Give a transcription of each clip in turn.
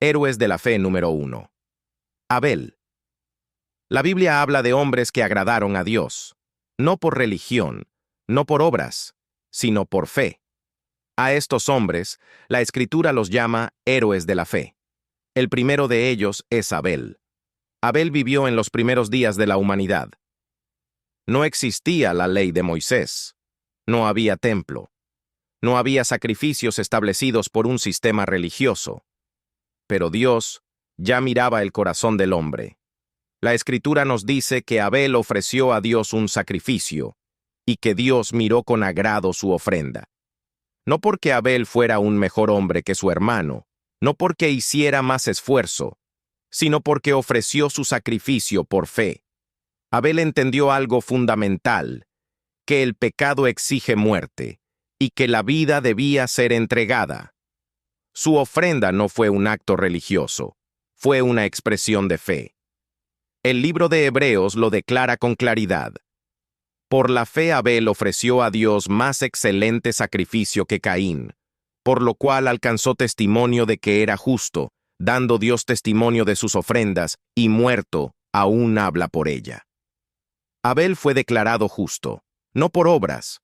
Héroes de la fe número 1. Abel. La Biblia habla de hombres que agradaron a Dios, no por religión, no por obras, sino por fe. A estos hombres, la Escritura los llama héroes de la fe. El primero de ellos es Abel. Abel vivió en los primeros días de la humanidad. No existía la ley de Moisés. No había templo. No había sacrificios establecidos por un sistema religioso. Pero Dios ya miraba el corazón del hombre. La Escritura nos dice que Abel ofreció a Dios un sacrificio y que Dios miró con agrado su ofrenda. No porque Abel fuera un mejor hombre que su hermano, no porque hiciera más esfuerzo, sino porque ofreció su sacrificio por fe. Abel entendió algo fundamental, que el pecado exige muerte y que la vida debía ser entregada. Su ofrenda no fue un acto religioso, fue una expresión de fe. El libro de Hebreos lo declara con claridad. Por la fe Abel ofreció a Dios más excelente sacrificio que Caín, por lo cual alcanzó testimonio de que era justo, dando Dios testimonio de sus ofrendas, y muerto, aún habla por ella. Abel fue declarado justo, no por obras,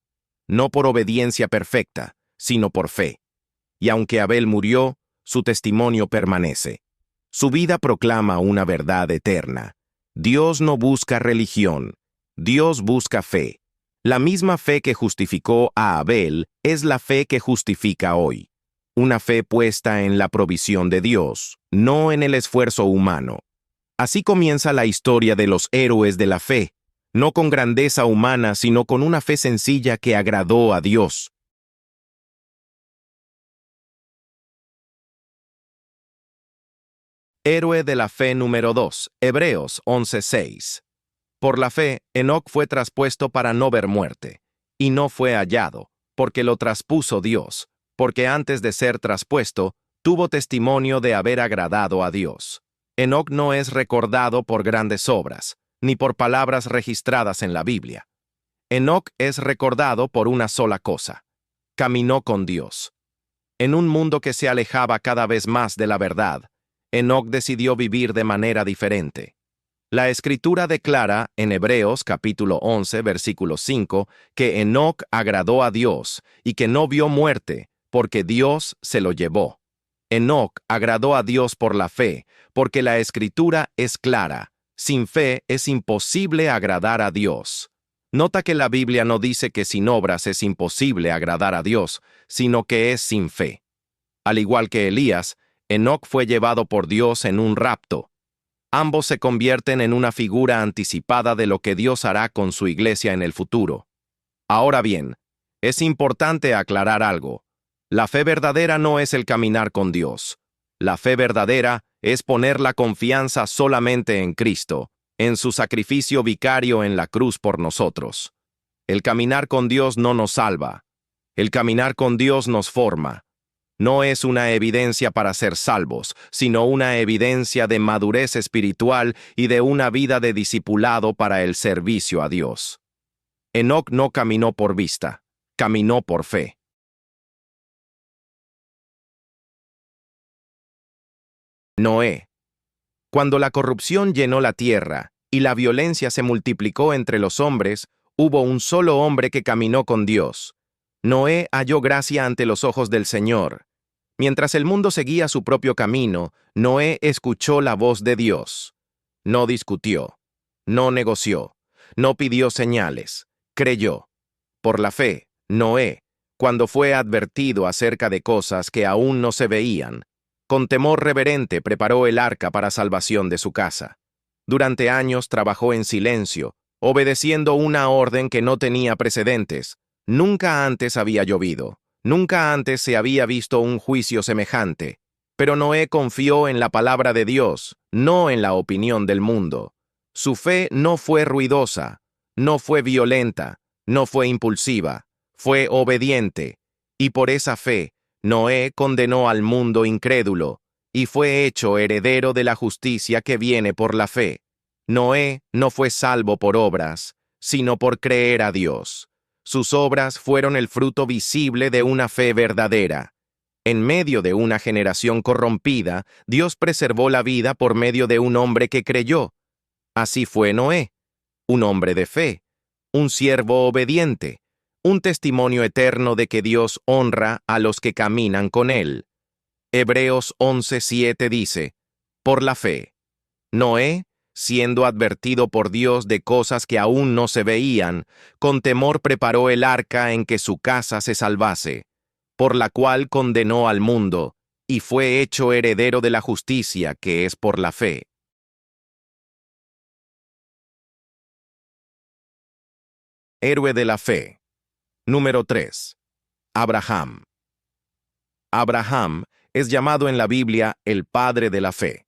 no por obediencia perfecta, sino por fe. Y aunque Abel murió, su testimonio permanece. Su vida proclama una verdad eterna. Dios no busca religión, Dios busca fe. La misma fe que justificó a Abel es la fe que justifica hoy. Una fe puesta en la provisión de Dios, no en el esfuerzo humano. Así comienza la historia de los héroes de la fe, no con grandeza humana, sino con una fe sencilla que agradó a Dios. Héroe de la fe número 2, Hebreos 11:6. Por la fe, Enoc fue traspuesto para no ver muerte, y no fue hallado, porque lo traspuso Dios, porque antes de ser traspuesto, tuvo testimonio de haber agradado a Dios. Enoc no es recordado por grandes obras, ni por palabras registradas en la Biblia. Enoc es recordado por una sola cosa: caminó con Dios. En un mundo que se alejaba cada vez más de la verdad, Enoc decidió vivir de manera diferente. La Escritura declara en Hebreos capítulo 11, versículo 5, que Enoc agradó a Dios y que no vio muerte, porque Dios se lo llevó. Enoc agradó a Dios por la fe, porque la Escritura es clara. Sin fe es imposible agradar a Dios. Nota que la Biblia no dice que sin obras es imposible agradar a Dios, sino que es sin fe. Al igual que Elías, Enoc fue llevado por Dios en un rapto. Ambos se convierten en una figura anticipada de lo que Dios hará con su iglesia en el futuro. Ahora bien, es importante aclarar algo. La fe verdadera no es el caminar con Dios. La fe verdadera es poner la confianza solamente en Cristo, en su sacrificio vicario en la cruz por nosotros. El caminar con Dios no nos salva. El caminar con Dios nos forma. No es una evidencia para ser salvos, sino una evidencia de madurez espiritual y de una vida de discipulado para el servicio a Dios. Enoc no caminó por vista, caminó por fe. Noé. Cuando la corrupción llenó la tierra y la violencia se multiplicó entre los hombres, hubo un solo hombre que caminó con Dios. Noé halló gracia ante los ojos del Señor. Mientras el mundo seguía su propio camino, Noé escuchó la voz de Dios. No discutió, no negoció, no pidió señales, creyó. Por la fe, Noé, cuando fue advertido acerca de cosas que aún no se veían, con temor reverente preparó el arca para salvación de su casa. Durante años trabajó en silencio, obedeciendo una orden que no tenía precedentes. Nunca antes había llovido. Nunca antes se había visto un juicio semejante, pero Noé confió en la palabra de Dios, no en la opinión del mundo. Su fe no fue ruidosa, no fue violenta, no fue impulsiva, fue obediente, y por esa fe, Noé condenó al mundo incrédulo, y fue hecho heredero de la justicia que viene por la fe. Noé no fue salvo por obras, sino por creer a Dios. Sus obras fueron el fruto visible de una fe verdadera. En medio de una generación corrompida, Dios preservó la vida por medio de un hombre que creyó. Así fue Noé, un hombre de fe, un siervo obediente, un testimonio eterno de que Dios honra a los que caminan con él. Hebreos 11:7 dice, por la fe, Noé, siendo advertido por Dios de cosas que aún no se veían, con temor preparó el arca en que su casa se salvase, por la cual condenó al mundo, y fue hecho heredero de la justicia que es por la fe. Héroe de la fe. Número 3. Abraham. Abraham es llamado en la Biblia el padre de la fe.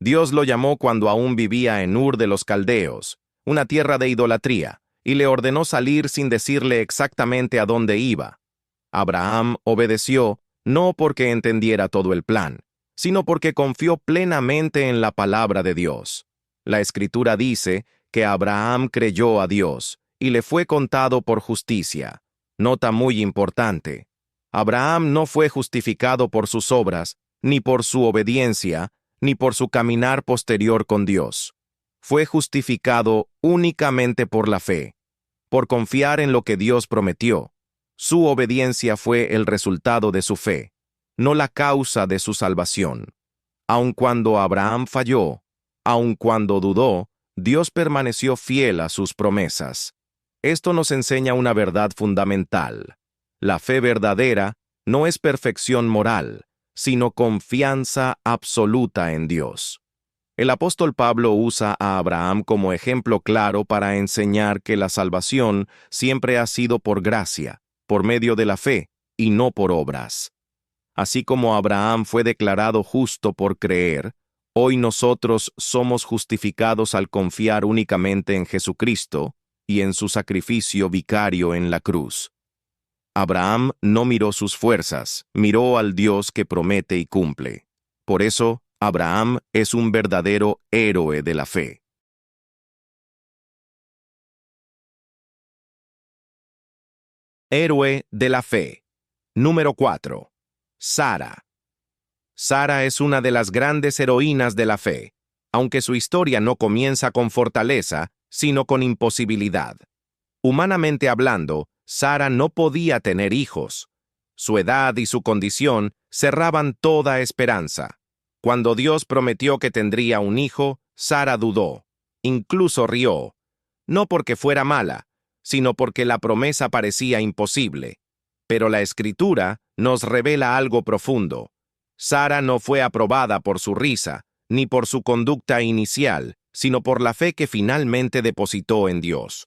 Dios lo llamó cuando aún vivía en Ur de los Caldeos, una tierra de idolatría, y le ordenó salir sin decirle exactamente a dónde iba. Abraham obedeció, no porque entendiera todo el plan, sino porque confió plenamente en la palabra de Dios. La Escritura dice que Abraham creyó a Dios, y le fue contado por justicia. Nota muy importante. Abraham no fue justificado por sus obras, ni por su obediencia, ni por su caminar posterior con Dios. Fue justificado únicamente por la fe, por confiar en lo que Dios prometió. Su obediencia fue el resultado de su fe, no la causa de su salvación. Aun cuando Abraham falló, aun cuando dudó, Dios permaneció fiel a sus promesas. Esto nos enseña una verdad fundamental. La fe verdadera no es perfección moral, sino confianza absoluta en Dios. El apóstol Pablo usa a Abraham como ejemplo claro para enseñar que la salvación siempre ha sido por gracia, por medio de la fe, y no por obras. Así como Abraham fue declarado justo por creer, hoy nosotros somos justificados al confiar únicamente en Jesucristo y en su sacrificio vicario en la cruz. Abraham no miró sus fuerzas, miró al Dios que promete y cumple. Por eso, Abraham es un verdadero héroe de la fe. Héroe de la fe. Número 4. Sara. Sara es una de las grandes heroínas de la fe, aunque su historia no comienza con fortaleza, sino con imposibilidad. Humanamente hablando, Sara no podía tener hijos. Su edad y su condición cerraban toda esperanza. Cuando Dios prometió que tendría un hijo, Sara dudó, incluso rió, no porque fuera mala, sino porque la promesa parecía imposible. Pero la Escritura nos revela algo profundo. Sara no fue aprobada por su risa, ni por su conducta inicial, sino por la fe que finalmente depositó en Dios.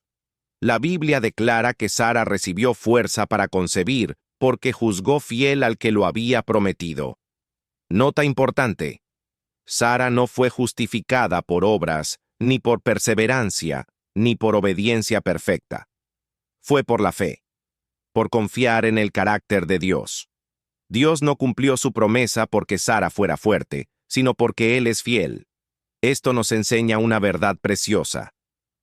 La Biblia declara que Sara recibió fuerza para concebir porque juzgó fiel al que lo había prometido. Nota importante. Sara no fue justificada por obras, ni por perseverancia, ni por obediencia perfecta. Fue por la fe, por confiar en el carácter de Dios. Dios no cumplió su promesa porque Sara fuera fuerte, sino porque Él es fiel. Esto nos enseña una verdad preciosa.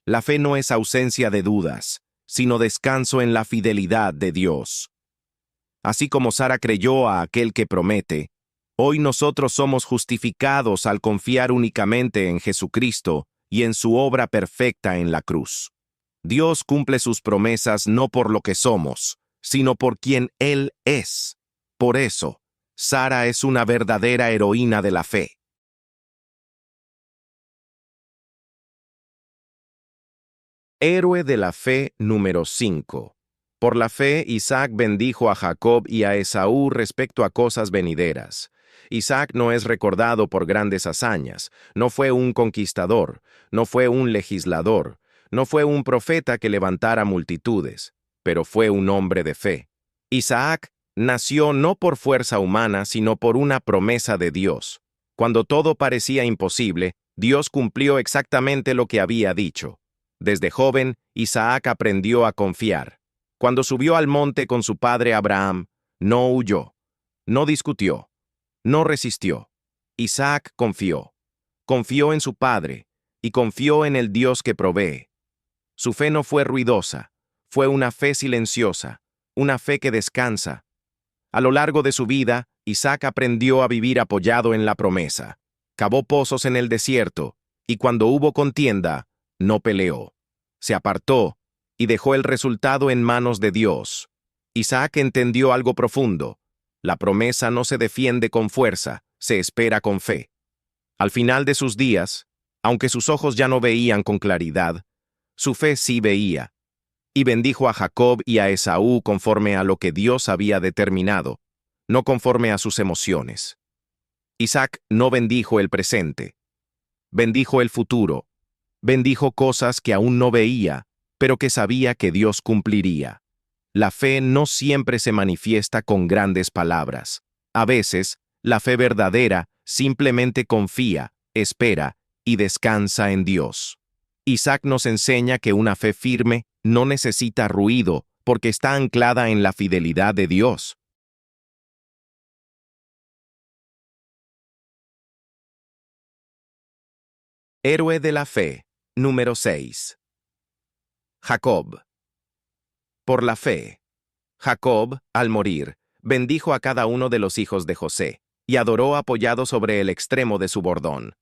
La fe no es ausencia de dudas, sino descanso en la fidelidad de Dios. Así como Sara creyó a aquel que promete, hoy nosotros somos justificados al confiar únicamente en Jesucristo y en su obra perfecta en la cruz. Dios cumple sus promesas no por lo que somos, sino por quien Él es. Por eso, Sara es una verdadera heroína de la fe. Héroe de la fe número 5. Por la fe, Isaac bendijo a Jacob y a Esaú respecto a cosas venideras. Isaac no es recordado por grandes hazañas, no fue un conquistador, no fue un legislador, no fue un profeta que levantara multitudes, pero fue un hombre de fe. Isaac nació no por fuerza humana, sino por una promesa de Dios. Cuando todo parecía imposible, Dios cumplió exactamente lo que había dicho. Desde joven, Isaac aprendió a confiar. Cuando subió al monte con su padre Abraham, no huyó, no discutió, no resistió. Isaac confió. Confió en su padre y confió en el Dios que provee. Su fe no fue ruidosa, fue una fe silenciosa, una fe que descansa. A lo largo de su vida, Isaac aprendió a vivir apoyado en la promesa. Cavó pozos en el desierto, y cuando hubo contienda, no peleó. Se apartó y dejó el resultado en manos de Dios. Isaac entendió algo profundo. La promesa no se defiende con fuerza, se espera con fe. Al final de sus días, aunque sus ojos ya no veían con claridad, su fe sí veía. Y bendijo a Jacob y a Esaú conforme a lo que Dios había determinado, no conforme a sus emociones. Isaac no bendijo el presente, bendijo el futuro, bendijo cosas que aún no veía, pero que sabía que Dios cumpliría. La fe no siempre se manifiesta con grandes palabras. A veces, la fe verdadera simplemente confía, espera y descansa en Dios. Isaac nos enseña que una fe firme no necesita ruido porque está anclada en la fidelidad de Dios. Héroe de la fe, número 6. Jacob. Por la fe, Jacob, al morir, bendijo a cada uno de los hijos de José, y adoró apoyado sobre el extremo de su bordón.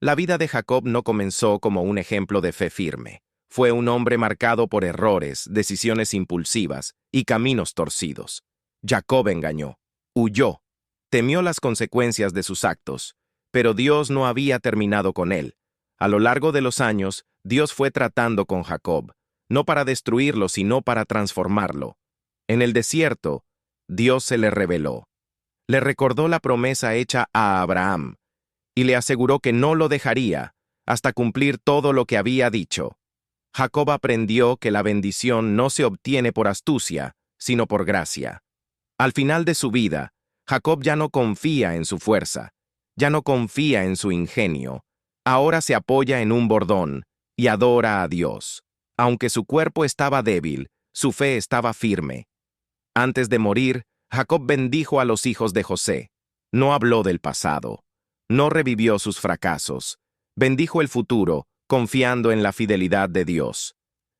La vida de Jacob no comenzó como un ejemplo de fe firme. Fue un hombre marcado por errores, decisiones impulsivas y caminos torcidos. Jacob engañó, huyó, temió las consecuencias de sus actos, pero Dios no había terminado con él. A lo largo de los años, Dios fue tratando con Jacob, no para destruirlo, sino para transformarlo. En el desierto, Dios se le reveló. Le recordó la promesa hecha a Abraham, y le aseguró que no lo dejaría hasta cumplir todo lo que había dicho. Jacob aprendió que la bendición no se obtiene por astucia, sino por gracia. Al final de su vida, Jacob ya no confía en su fuerza, ya no confía en su ingenio. Ahora se apoya en un bordón y adora a Dios. Aunque su cuerpo estaba débil, su fe estaba firme. Antes de morir, Jacob bendijo a los hijos de José. No habló del pasado. No revivió sus fracasos. Bendijo el futuro, confiando en la fidelidad de Dios.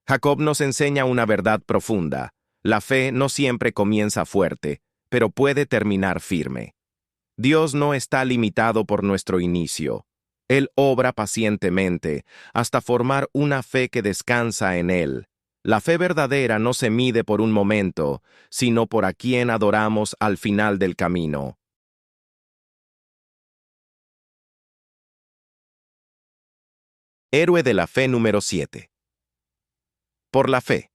Jacob nos enseña una verdad profunda. La fe no siempre comienza fuerte, pero puede terminar firme. Dios no está limitado por nuestro inicio. Él obra pacientemente hasta formar una fe que descansa en Él. La fe verdadera no se mide por un momento, sino por a quien adoramos al final del camino. Héroe de la fe número 7. Por la fe.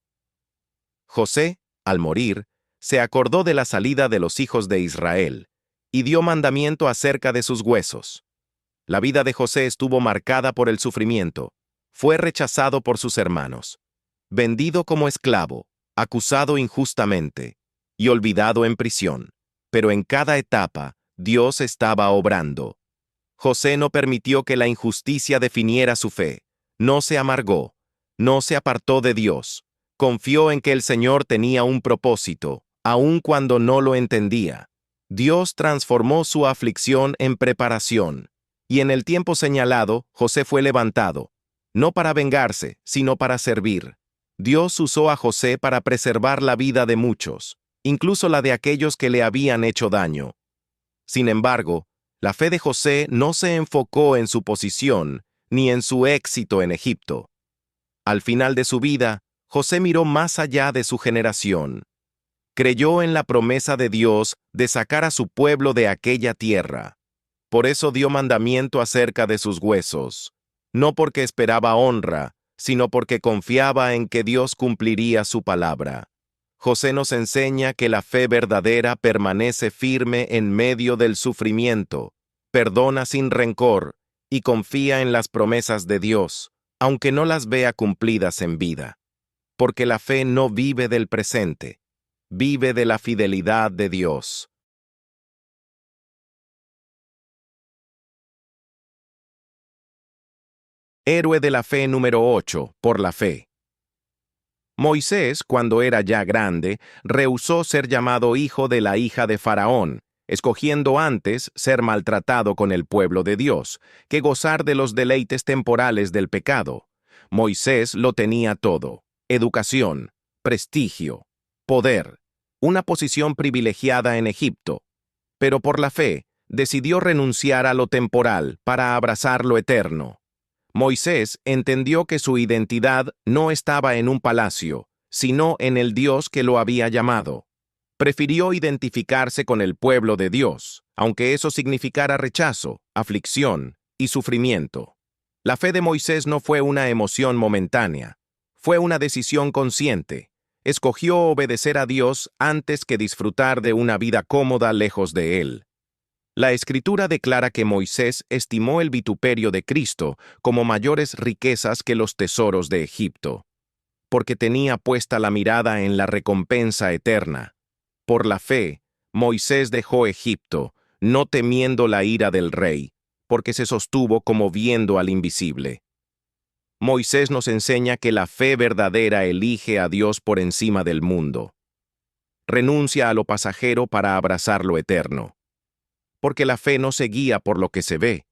José, al morir, se acordó de la salida de los hijos de Israel y dio mandamiento acerca de sus huesos. La vida de José estuvo marcada por el sufrimiento. Fue rechazado por sus hermanos, vendido como esclavo, acusado injustamente y olvidado en prisión. Pero en cada etapa, Dios estaba obrando. José no permitió que la injusticia definiera su fe. No se amargó, no se apartó de Dios. Confió en que el Señor tenía un propósito, aun cuando no lo entendía. Dios transformó su aflicción en preparación. Y en el tiempo señalado, José fue levantado, no para vengarse, sino para servir. Dios usó a José para preservar la vida de muchos, incluso la de aquellos que le habían hecho daño. Sin embargo, la fe de José no se enfocó en su posición ni en su éxito en Egipto. Al final de su vida, José miró más allá de su generación. Creyó en la promesa de Dios de sacar a su pueblo de aquella tierra. Por eso dio mandamiento acerca de sus huesos, no porque esperaba honra, sino porque confiaba en que Dios cumpliría su palabra. José nos enseña que la fe verdadera permanece firme en medio del sufrimiento, perdona sin rencor y confía en las promesas de Dios, aunque no las vea cumplidas en vida. Porque la fe no vive del presente, vive de la fidelidad de Dios. Héroe de la fe número 8, por la fe. Moisés, cuando era ya grande, rehusó ser llamado hijo de la hija de Faraón, escogiendo antes ser maltratado con el pueblo de Dios, que gozar de los deleites temporales del pecado. Moisés lo tenía todo: educación, prestigio, poder, una posición privilegiada en Egipto. pero por la fe, decidió renunciar a lo temporal para abrazar lo eterno. Moisés entendió que su identidad no estaba en un palacio, sino en el Dios que lo había llamado. Prefirió identificarse con el pueblo de Dios, aunque eso significara rechazo, aflicción y sufrimiento. La fe de Moisés no fue una emoción momentánea, fue una decisión consciente. Escogió obedecer a Dios antes que disfrutar de una vida cómoda lejos de Él. La Escritura declara que Moisés estimó el vituperio de Cristo como mayores riquezas que los tesoros de Egipto, porque tenía puesta la mirada en la recompensa eterna. Por la fe, Moisés dejó Egipto, no temiendo la ira del rey, porque se sostuvo como viendo al invisible. Moisés nos enseña que la fe verdadera elige a Dios por encima del mundo. Renuncia a lo pasajero para abrazar lo eterno. Porque la fe no se guía por lo que se ve,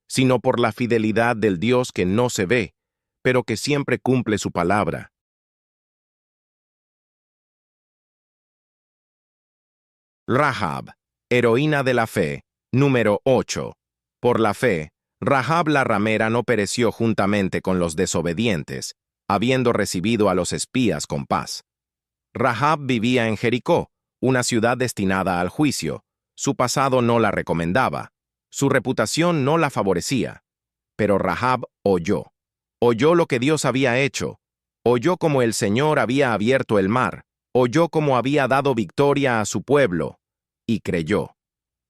sino por la fidelidad del Dios que no se ve, pero que siempre cumple su palabra. Rahab, heroína de la fe, número 8. Por la fe, Rahab la ramera no pereció juntamente con los desobedientes, habiendo recibido a los espías con paz. Rahab vivía en Jericó, una ciudad destinada al juicio. Su pasado no la recomendaba, su reputación no la favorecía. Pero Rahab oyó. Oyó lo que Dios había hecho. Oyó cómo el Señor había abierto el mar. Oyó cómo había dado victoria a su pueblo. Y creyó.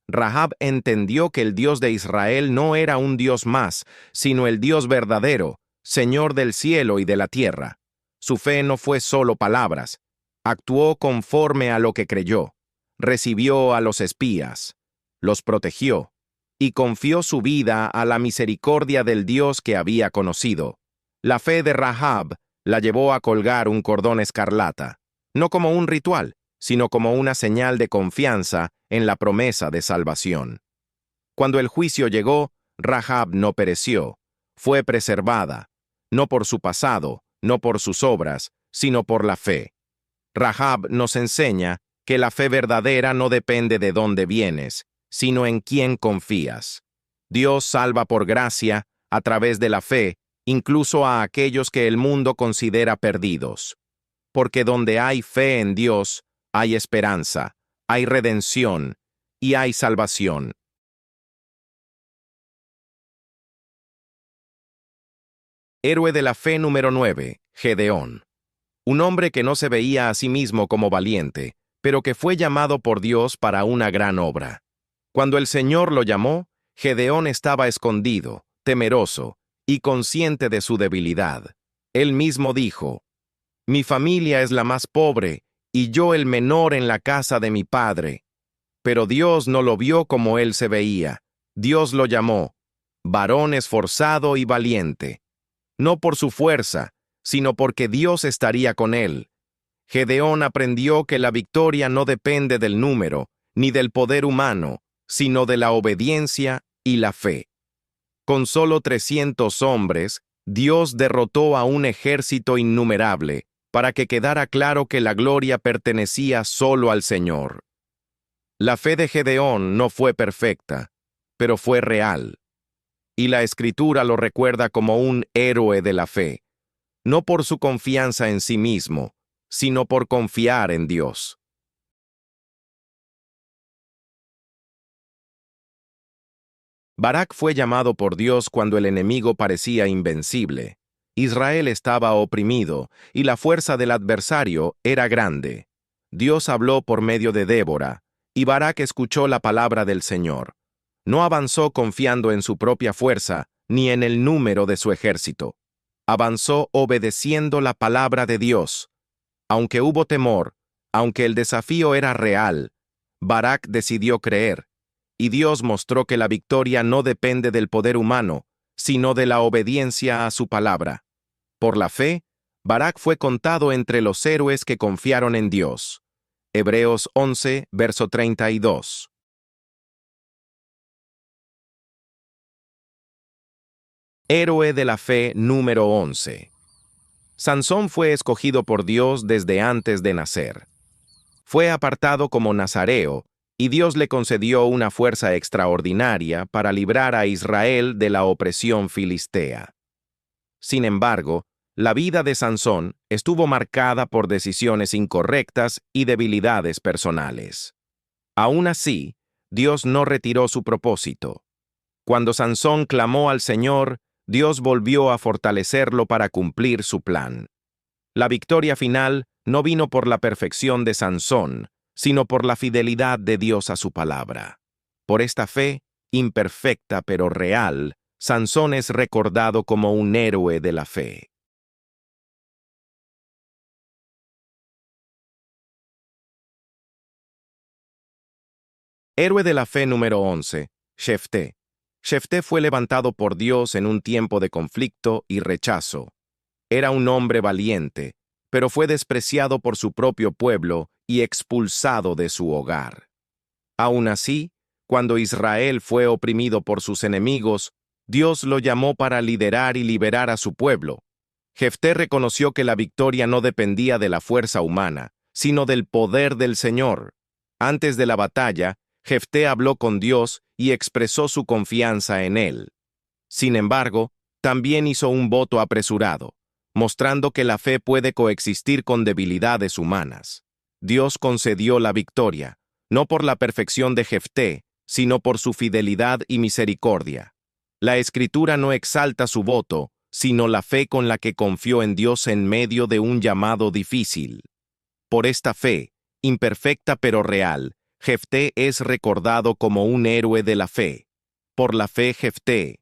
Rahab entendió que el Dios de Israel no era un Dios más, sino el Dios verdadero, Señor del cielo y de la tierra. Su fe no fue solo palabras. Actuó conforme a lo que creyó. Recibió a los espías, los protegió, y confió su vida a la misericordia del Dios que había conocido. La fe de Rahab la llevó a colgar un cordón escarlata, no como un ritual, sino como una señal de confianza en la promesa de salvación. Cuando el juicio llegó, Rahab no pereció, fue preservada, no por su pasado, no por sus obras, sino por la fe. Rahab nos enseña que la fe verdadera no depende de dónde vienes, sino en quién confías. Dios salva por gracia, a través de la fe, incluso a aquellos que el mundo considera perdidos. Porque donde hay fe en Dios, hay esperanza, hay redención y hay salvación. Héroe de la fe número 9, Gedeón. Un hombre que no se veía a sí mismo como valiente, pero que fue llamado por Dios para una gran obra. Cuando el Señor lo llamó, Gedeón estaba escondido, temeroso y consciente de su debilidad. Él mismo dijo: «Mi familia es la más pobre, y yo el menor en la casa de mi padre». Pero Dios no lo vio como él se veía. Dios lo llamó varón esforzado y valiente. No por su fuerza, sino porque Dios estaría con él. Gedeón aprendió que la victoria no depende del número, ni del poder humano, sino de la obediencia y la fe. Con solo 300 hombres, Dios derrotó a un ejército innumerable, para que quedara claro que la gloria pertenecía solo al Señor. La fe de Gedeón no fue perfecta, pero fue real. Y la Escritura lo recuerda como un héroe de la fe, no por su confianza en sí mismo, sino por confiar en Dios. Barak fue llamado por Dios cuando el enemigo parecía invencible. Israel estaba oprimido y la fuerza del adversario era grande. Dios habló por medio de Débora, y Barak escuchó la palabra del Señor. No avanzó confiando en su propia fuerza ni en el número de su ejército. Avanzó obedeciendo la palabra de Dios. Aunque hubo temor, aunque el desafío era real, Barak decidió creer, y Dios mostró que la victoria no depende del poder humano, sino de la obediencia a su palabra. Por la fe, Barak fue contado entre los héroes que confiaron en Dios. Hebreos 11, verso 32. Héroe de la fe número 11. Sansón fue escogido por Dios desde antes de nacer. Fue apartado como nazareo y Dios le concedió una fuerza extraordinaria para librar a Israel de la opresión filistea. Sin embargo, la vida de Sansón estuvo marcada por decisiones incorrectas y debilidades personales. Aún así, Dios no retiró su propósito. Cuando Sansón clamó al Señor, Dios volvió a fortalecerlo para cumplir su plan. La victoria final no vino por la perfección de Sansón, sino por la fidelidad de Dios a su palabra. Por esta fe, imperfecta pero real, Sansón es recordado como un héroe de la fe. Héroe de la fe número 11, Jefté. Jefté fue levantado por Dios en un tiempo de conflicto y rechazo. Era un hombre valiente, pero fue despreciado por su propio pueblo y expulsado de su hogar. Aún así, cuando Israel fue oprimido por sus enemigos, Dios lo llamó para liderar y liberar a su pueblo. Jefté reconoció que la victoria no dependía de la fuerza humana, sino del poder del Señor. Antes de la batalla, Jefté habló con Dios y expresó su confianza en él. Sin embargo, también hizo un voto apresurado, mostrando que la fe puede coexistir con debilidades humanas. Dios concedió la victoria, no por la perfección de Jefté, sino por su fidelidad y misericordia. La Escritura no exalta su voto, sino la fe con la que confió en Dios en medio de un llamado difícil. Por esta fe, imperfecta pero real, Jefté es recordado como un héroe de la fe. Por la fe Jefté.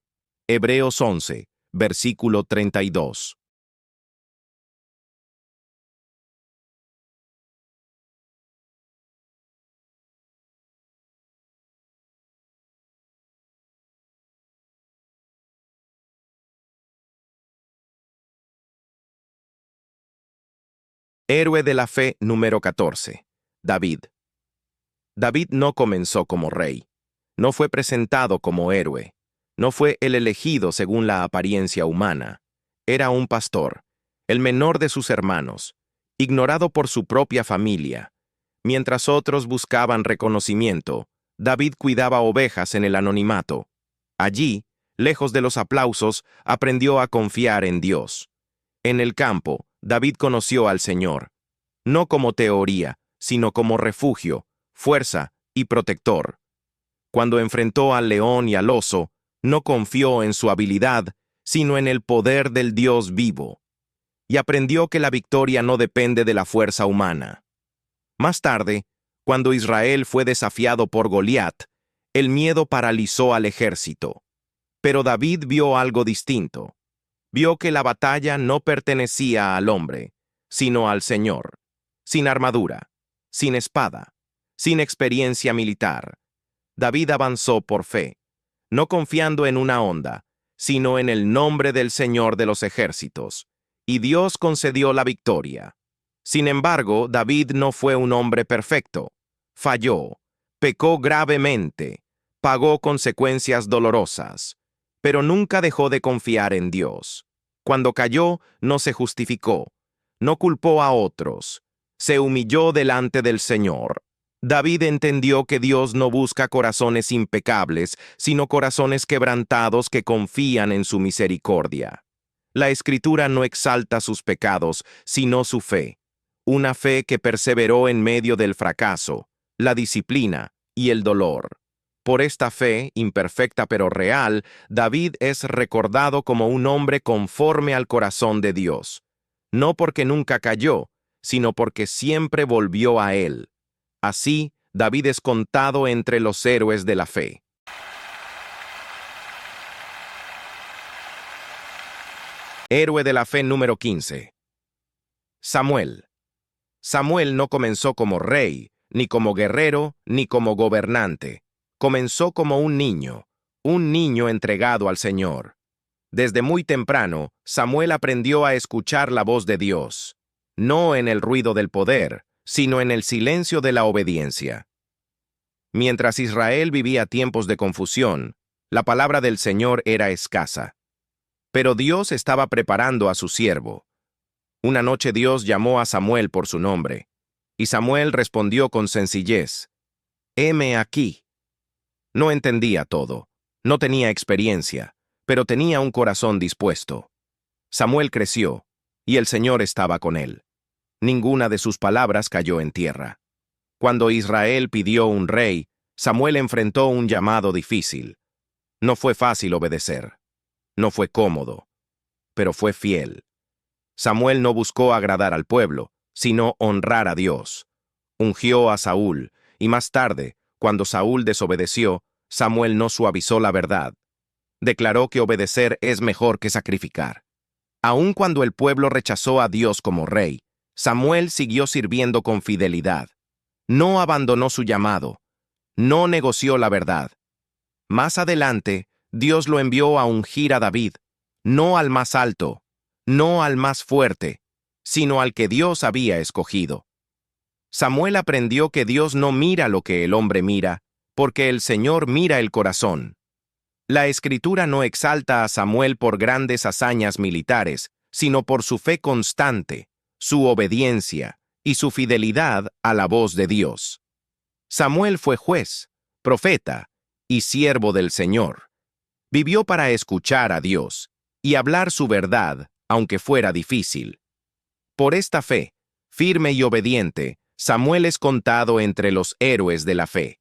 Hebreos 11, versículo 32. Héroe de la fe número 14. David. David no comenzó como rey. No fue presentado como héroe. No fue el elegido según la apariencia humana. Era un pastor, el menor de sus hermanos, ignorado por su propia familia. Mientras otros buscaban reconocimiento, David cuidaba ovejas en el anonimato. Allí, lejos de los aplausos, aprendió a confiar en Dios. En el campo, David conoció al Señor, no como teoría, sino como refugio, fuerza y protector. Cuando enfrentó al león y al oso, no confió en su habilidad, sino en el poder del Dios vivo. Y aprendió que la victoria no depende de la fuerza humana. Más tarde, cuando Israel fue desafiado por Goliat, el miedo paralizó al ejército. Pero David vio algo distinto. Vio que la batalla no pertenecía al hombre, sino al Señor. Sin armadura, sin espada, sin experiencia militar, David avanzó por fe, no confiando en una onda, sino en el nombre del Señor de los ejércitos, y Dios concedió la victoria. Sin embargo, David no fue un hombre perfecto. Falló, pecó gravemente, pagó consecuencias dolorosas, pero nunca dejó de confiar en Dios. Cuando cayó, no se justificó, no culpó a otros, se humilló delante del Señor. David entendió que Dios no busca corazones impecables, sino corazones quebrantados que confían en su misericordia. La Escritura no exalta sus pecados, sino su fe. Una fe que perseveró en medio del fracaso, la disciplina y el dolor. Por esta fe, imperfecta pero real, David es recordado como un hombre conforme al corazón de Dios. No porque nunca cayó, sino porque siempre volvió a él. Así, David es contado entre los héroes de la fe. Héroe de la fe número 15. Samuel. Samuel no comenzó como rey, ni como guerrero, ni como gobernante. Comenzó como un niño entregado al Señor. Desde muy temprano, Samuel aprendió a escuchar la voz de Dios, no en el ruido del poder, sino en el silencio de la obediencia. Mientras Israel vivía tiempos de confusión, la palabra del Señor era escasa. Pero Dios estaba preparando a su siervo. Una noche Dios llamó a Samuel por su nombre, y Samuel respondió con sencillez: Heme aquí. No entendía todo, no tenía experiencia, pero tenía un corazón dispuesto. Samuel creció, y el Señor estaba con él. Ninguna de sus palabras cayó en tierra. Cuando Israel pidió un rey, Samuel enfrentó un llamado difícil. No fue fácil obedecer. No fue cómodo, pero fue fiel. Samuel no buscó agradar al pueblo, sino honrar a Dios. Ungió a Saúl, y más tarde, cuando Saúl desobedeció, Samuel no suavizó la verdad. Declaró que obedecer es mejor que sacrificar. Aun cuando el pueblo rechazó a Dios como rey, Samuel siguió sirviendo con fidelidad. No abandonó su llamado. No negoció la verdad. Más adelante, Dios lo envió a ungir a David, no al más alto, no al más fuerte, sino al que Dios había escogido. Samuel aprendió que Dios no mira lo que el hombre mira, porque el Señor mira el corazón. La Escritura no exalta a Samuel por grandes hazañas militares, sino por su fe constante, su obediencia y su fidelidad a la voz de Dios. Samuel fue juez, profeta y siervo del Señor. Vivió para escuchar a Dios y hablar su verdad, aunque fuera difícil. Por esta fe, firme y obediente, Samuel es contado entre los héroes de la fe.